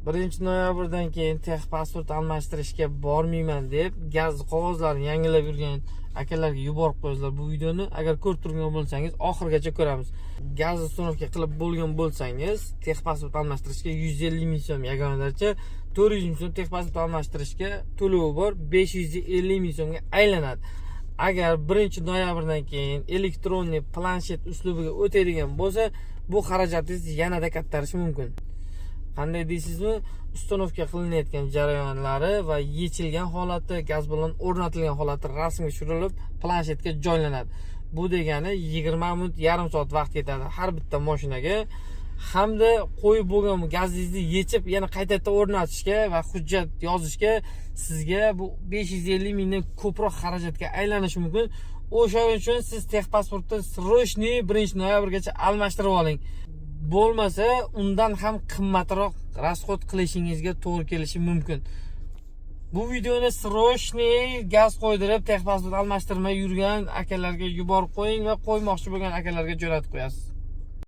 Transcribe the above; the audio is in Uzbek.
1-noyabrdan keyin texpasport almashtirishga bormayman deb gaz qog'ozlarini yangilab yurgan akalarga yuborib qo'yinglar bu videoni. Agar ko'rib turgan bo'lsangiz, oxirigacha ko'ramiz. Gaz uстановка qilib bo'lgan bo'lsangiz, texpasport almashtirishga 150 ming so'm yagonalarcha, 400 ming so'm texpasport almashtirishga to'lovi bor, 550 ming so'mga aylanadi. Agar 1-noyabrdan keyin elektronniy planshet uslubiga o'tadigan bo'lsa, bu xarajatingiz yanada kattarishi mumkin. Qanday deysizmi? Uстановка qilinayotgan jarayonlari va yechilgan holati, gaz bilan o'rnatilgan holati rasmga tushirilib, planshetga joylanadi. Bu degani 20 minut, yarim soat vaqt ketadi har bitta mashinaga. Hamda qo'yib bo'lgan gazingizni yechib, yana qaytadan o'rnatishga va hujjat yozishga sizga bu 550 mingdan ko'proq xarajatga aylanishi mumkin. O'sha uchun siz texpasportni srochniy 1-noyabrgacha almashtirib oling. Bo'lmasa, undan ham qimmatroq rasxod qilishingizga to'g'ri kelishi mumkin. Bu videoni srochniy gaz qo'ydirib, texpasport almashtirmay yurgan akalarga yuborib qo'ying va qo'ymoqchi bo'lgan akalarga jo'natib qo'yasiz.